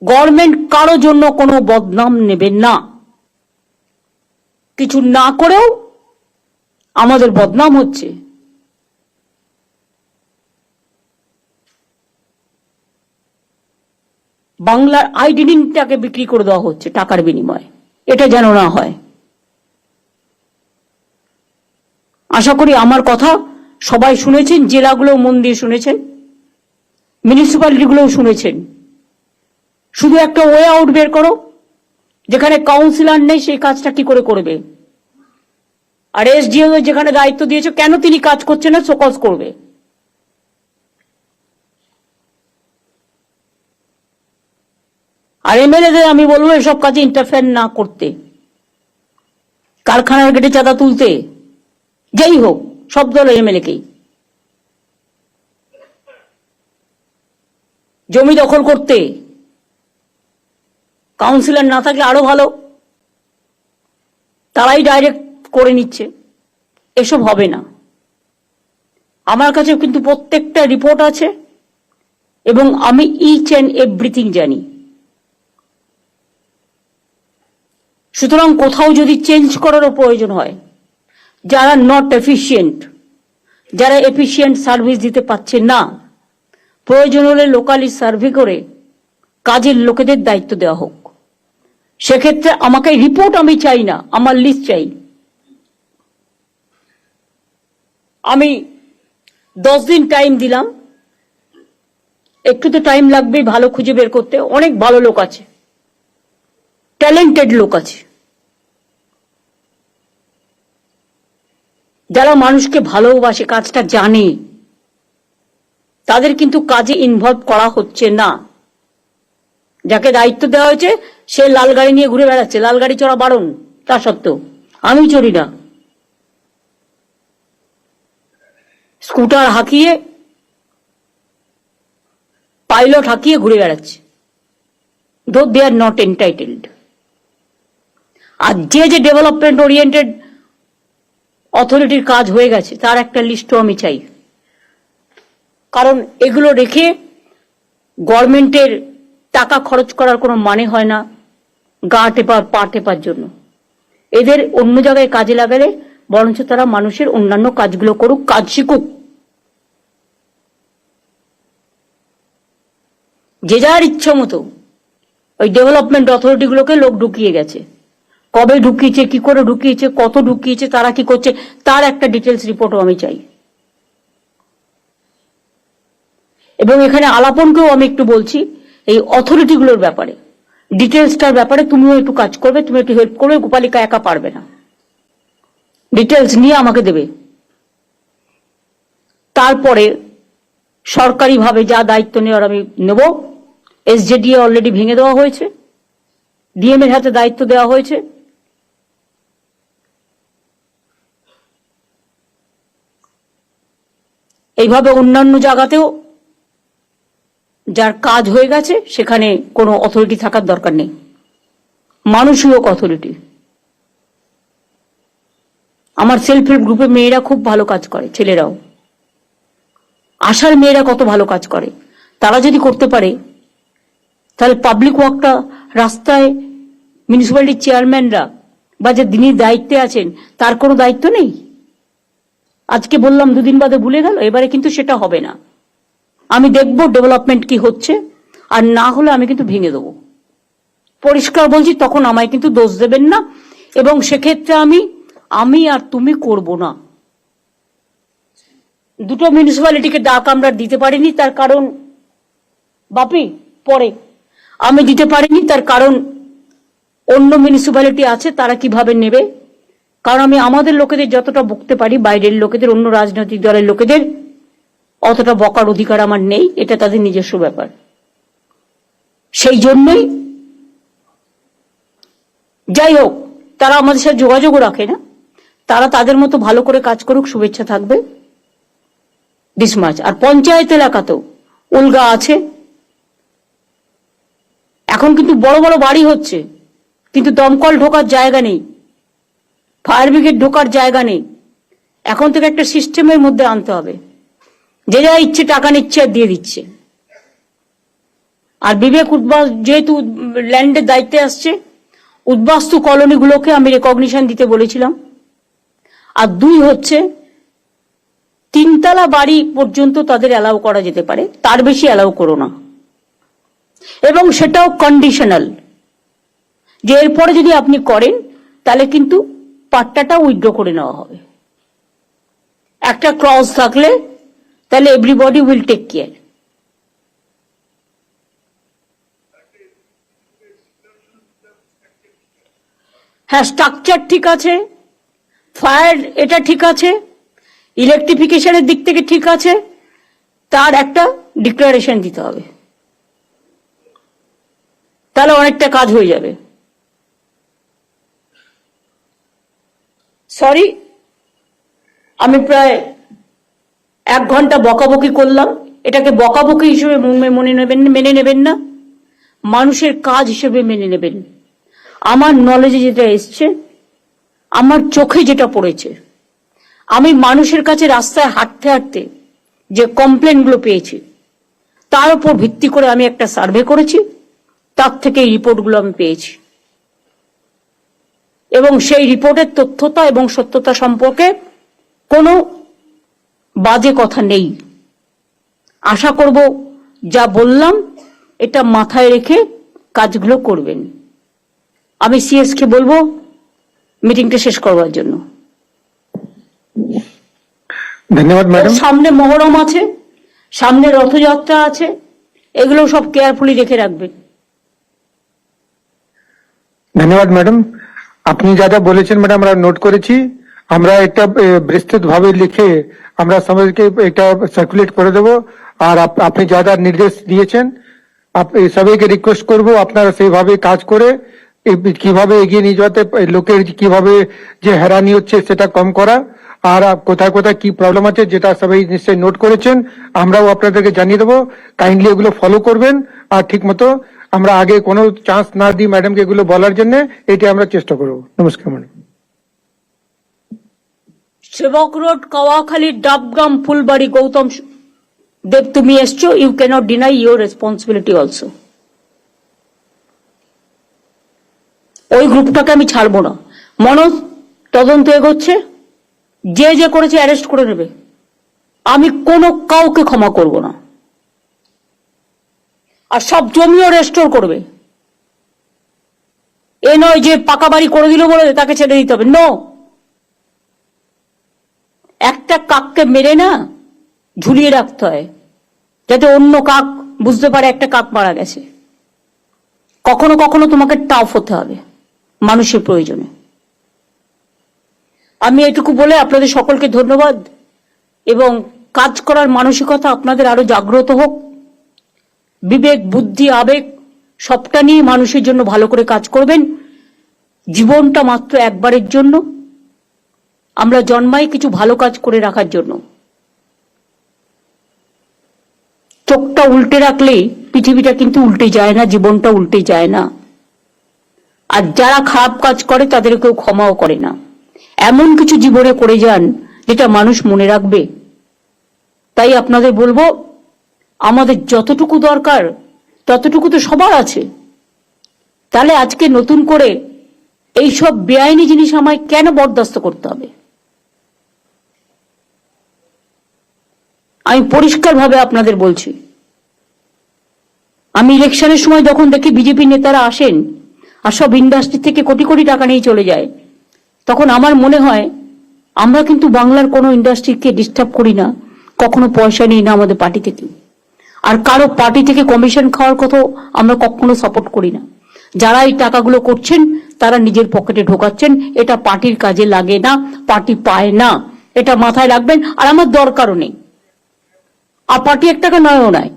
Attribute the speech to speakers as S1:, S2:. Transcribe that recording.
S1: Government কারো জন্য কোনো বদনাম নেবেন না। কিছু না করেও আমাদের বদনাম হচ্ছে। বাংলার আইডেন্টিটিটাকে বিক্রি করে দেওয়া হচ্ছে টাকার বিনিময়ে, এটা যেন না হয়। আশা করি আমার কথা সবাই শুনেছেন, জেলাগুলো মন দিয়ে শুনেছেন, মিউনিসিপ্যালিটিগুলোও শুনেছেন। শুধু একটা ওয়ে আউট বের করো, যেখানে কাউন্সিলর নেই সেই কাজটা কি করে করবে। আর এসডিও যেখানে দায়িত্ব দিয়েছে, কেন তিনি কাজ করছেন না, শোকজ করবে। আর এমএলএদের আমি বলবো এসব কাজে ইন্টারফেয়ার না করতে। কারখানার গেটে চাঁদা তুলতে, যাই হোক, সব দলের এমএলএকেই জমি দখল করতে, কাউন্সিলর না থাকলে আরো ভালো, তারাই ডাইরেক্ট করে নিচ্ছে। এসব হবে না। আমার কাছে কিন্তু প্রত্যেকটা রিপোর্ট আছে এবং আমি ইচ অ্যান্ড এভরিথিং জানি। সুতরাং কোথাও যদি চেঞ্জ করারও প্রয়োজন হয়, যারা নট এফিশিয়েন্ট, যারা এফিশিয়েন্ট সার্ভিস দিতে পারছে না, প্রয়োজন হলে লোকালি সার্ভে করে কাজের লোকেদের দায়িত্ব দেওয়া হোক। সেক্ষেত্রে আমাকে রিপোর্ট আমি চাই না, আমার লিস্ট চাই। আমি 10 দিন টাইম দিলাম, একটু তো টাইম লাগবে ভালো খুঁজে বের করতে। অনেক ভালো লোক আছে, ট্যালেন্টেড লোক আছে, যারা মানুষকে ভালোবাসে, কাজটা জানে, তাদের কিন্তু কাজে ইনভলভ করা হচ্ছে না। যাকে দায়িত্ব দেওয়া হয়েছে সে লাল গাড়ি নিয়ে ঘুরে বেড়াচ্ছে, লাল গাড়ি চড়া বারণ, তা সত্ত্বেও আমি চড়ি না। স্কুটার হাঁকিয়ে, পাইলট হাঁকিয়ে ঘুরে বেড়াচ্ছে, দো দে আর নট এন্টাইটেলড। আর যে যে ডেভেলপমেন্ট ওরিয়েন্টেড অথরিটির কাজ হয়ে গেছে তার একটা লিস্টও আমি চাই। কারণ এগুলো রেখে গভর্নমেন্টের টাকা খরচ করার কোনো মানে হয় না গা টেপার পা টেপার জন্য। এদের অন্য জায়গায় কাজে লাগালে বরঞ্চ তারা মানুষের অন্যান্য কাজগুলো করুক, কাজ শিখুক। যে যার ইচ্ছা মতো ওই ডেভেলপমেন্ট অথরিটিগুলোকে লোক ঢুকিয়ে গেছে। কবে ঢুকিয়েছে, কি করে ঢুকিয়েছে, কত ঢুকিয়েছে, তারা কি করছে, তার একটা ডিটেলস রিপোর্টও আমি চাই। এবং এখানে আলাপনকেও আমি একটু বলছি, এই অথরিটিগুলোর ব্যাপারে, ডিটেলসটার ব্যাপারে তুমিও একটু কাজ করবে, তুমি একটু হেল্প করবে। গোপালিকা একা পারবে না, ডিটেলস নিয়ে আমাকে দেবে। তারপরে সরকারিভাবে যা দায়িত্ব নেওয়ার আমি নেব। এসজেডিএ অলরেডি ভেঙে দেওয়া হয়েছে, ডিএম এর হাতে দায়িত্ব দেওয়া হয়েছে। এইভাবে অন্যান্য জায়গাতেও যার কাজ হয়ে গেছে সেখানে কোনো অথরিটি থাকার দরকার নেই, মানুষই হোক অথরিটি। আমার সেলফ হেল্প গ্রুপে মেয়েরা খুব ভালো কাজ করে, ছেলেরাও। আশার মেয়েরা কত ভালো কাজ করে, তারা যদি করতে পারে তাহলে পাবলিক ওয়ার্কটা, রাস্তায় মিউনিসিপ্যালিটির চেয়ারম্যানরা বা যে যিনি দায়িত্বে আছেন তার কোনো দায়িত্ব নেই। আজকে বললাম, দুদিন বাদে ভুলে গেল, এবারে কিন্তু সেটা হবে না। আমি দেখব ডেভেলপমেন্ট কি হচ্ছে, আর না হলে আমি কিন্তু ভেঙে দেবো। পরিষ্কার বলছি, তখন আমায় কিন্তু দোষ দেবেন না। এবং সেক্ষেত্রে আমি আর তুমি করব না। দুটো মিউনিসিপ্যালিটিকে ডাক আমরা দিতে পারিনি, তার কারণ বাপি পরে আমি দিতে পারিনি, তার কারণ অন্য মিউনিসিপ্যালিটি আছে, তারা কিভাবে নেবে। কারণ আমি আমাদের লোকেদের যতটা বকতে পারি, বাইরের লোকেদের, অন্য রাজনৈতিক দলের লোকেদের অতটা বকার অধিকার আমার নেই, এটা তাদের নিজস্ব ব্যাপার। সেই জন্যই যাই হোক, তারা আমাদের সাথে যোগাযোগও রাখে না, তারা তাদের মতো ভালো করে কাজ করুক, শুভেচ্ছা থাকবে, দিস মাচ। আর পঞ্চায়েত এলাকাতেও উলগা আছে। এখন কিন্তু বড় বড় বাড়ি হচ্ছে, কিন্তু দমকল ঢোকার জায়গা নেই, ফায়ার ব্রিগেড ঢোকার জায়গা নেই। এখন থেকে একটা সিস্টেমের মধ্যে আনতে হবে। যে যা ইচ্ছে টাকা নিচ্ছে আর দিয়ে দিচ্ছে। আর বিবেক উদ্বাস যেহেতু ল্যান্ডের দায়িত্বে আসছে, উদ্বাস্তু কলোনিগুলোকে আমি রেকগনিশন দিতে বলেছিলাম। আর 2 হচ্ছে 3 তলা বাড়ি পর্যন্ত তাদের অ্যালাউ করা যেতে পারে, তার বেশি অ্যালাউ করো না। এবং সেটাও কন্ডিশনাল, যে এরপরে যদি আপনি করেন তাহলে কিন্তু পাট্টাটা উইথড্র করে নেওয়া হবে। একটা ক্লজ থাকলে তাহলে এভরিবডি উইল টেক কেয়ার। হ্যাঁ, স্ট্রাকচার ঠিক আছে, ফায়ার এটা ঠিক আছে, ইলেকট্রিফিকেশনের দিক থেকে ঠিক আছে, তার একটা ডিক্লারেশন দিতে হবে, তাহলে অনেকটা কাজ হয়ে যাবে। সরি, আমি প্রায় 1 ঘন্টা বকাবকি করলাম। এটাকে বকাবকি হিসেবে মেনে নেবেন না, মানুষের কাজ হিসেবে মেনে নেবেন। আমার নলেজে যেটা এসছে, আমার চোখে যেটা পড়েছে, আমি মানুষের কাছে রাস্তায় হাঁটতে হাঁটতে যে কমপ্লেনগুলো পেয়েছি তার উপর ভিত্তি করে আমি একটা সার্ভে করেছি, তার থেকে এই রিপোর্টগুলো আমি পেয়েছি। এবং সেই রিপোর্টের তথ্যতা এবং সত্যতা সম্পর্কে কোনো বাজে কথা নেই। আশা করব যা বললাম এটা মাথায় রেখে কাজগুলো করবেন। আমি সিএস কে বলবো মিটিংটা শেষ করবার জন্য।
S2: ধন্যবাদ ম্যাডাম।
S1: সামনে মহরম আছে, সামনে রথযাত্রা আছে, এগুলো সব কেয়ারফুলি রেখে রাখবেন।
S2: ধন্যবাদ ম্যাডাম, আপনি যা যা বলেছেন ম্যাডাম আমরা নোট করেছি। আমরা একটা বিস্তৃত ভাবে লিখে আমরা সবাইকে এটা সার্কুলেট করে দেব। আর আপনি যা যা নির্দেশ দিয়েছেন সবাইকে রিকোয়েস্ট করব আপনারা সেইভাবে কাজ করে কিভাবে এগিয়ে নিয়ে যাতে লোকের কিভাবে যে হয়রানি হচ্ছে সেটা কম করা, আর কোথায় কোথায় কি প্রবলেম আছে যেটা সবাই নিশ্চয়ই নোট করেছেন, আমরাও আপনাদেরকে জানিয়ে দেবো। কাইন্ডলি এগুলো ফলো করবেন আর ঠিক মতো আমরা আগে কোনো চান্স না দিই ম্যাডামকে এগুলো বলার জন্য, এটা আমরা চেষ্টা করবো। নমস্কার ম্যাডাম।
S1: সেবক রোড, কাওয়াখালী, ডাবগ্রাম, ফুলবাড়ি, গৌতম দেব, তুমি এসছো, you cannot deny your responsibility also. ওই গ্রুপটাকে আমি ছাড়বো না। মনোজ তদন্ত এগোচ্ছে, যে যে করেছে অ্যারেস্ট করে নেবে, আমি কোনো কাউকে ক্ষমা করব না। আর সব জমিও রেস্টোর করবে। এ নয় যে পাকা বাড়ি করে দিল বলে তাকে ছেড়ে দিতে হবে, নো। একটা কাককে মেরে না ঝুলিয়ে রাখতে হয়, যাতে অন্য কাক বুঝতে পারে একটা কাক মারা গেছে। কখনো কখনো তোমাকে টাফ হতে হবে মানুষের প্রয়োজনে। আমি এটুকু বলে আপনাদের সকলকে ধন্যবাদ, এবং কাজ করার মানসিকতা আপনাদের আরো জাগ্রত হোক। বিবেক, বুদ্ধি, আবেগ সবটা নিয়ে মানুষের জন্য ভালো করে কাজ করবেন। জীবনটা মাত্র একবারের জন্য, আমরা জন্মাই কিছু ভালো কাজ করে রাখার জন্য। চোখটা উল্টে রাখলেই পৃথিবীটা কিন্তু উল্টে যায় না, জীবনটা উল্টে যায় না। আর যারা খারাপ কাজ করে তাদের কেউ ক্ষমাও করে না। এমন কিছু জীবনে করে যান যেটা মানুষ মনে রাখবে। তাই আপনাদের বলবো, আমাদের যতটুকু দরকার ততটুকু তো সবার আছে, তাহলে আজকে নতুন করে এইসব বেআইনি জিনিস আমায় কেন বরদাস্ত করতে হবে? আমি পরিষ্কারভাবে আপনাদের বলছি, আমি ইলেকশনের সময় যখন দেখি বিজেপি নেতারা আসেন আর সব ইন্ডাস্ট্রি থেকে কোটি কোটি টাকা নিয়ে চলে যায়, তখন আমার মনে হয় আমরা কিন্তু বাংলার কোনো ইন্ডাস্ট্রিকে ডিস্টার্ব করি না, কখনো পয়সা নিই না আমাদের পার্টি থেকে। আর কারো পার্টি থেকে কমিশন খাওয়ার কথা আমরা কখনো সাপোর্ট করি না। যারা এই টাকাগুলো করছেন তারা নিজের পকেটে ঢোকাচ্ছেন, এটা পার্টির কাজে লাগে না, পার্টি পায় না, এটা মাথায় রাখবেন। আর আমার দরকারও নেই, আর পার্টি 1 টাকা নয়ও নয়।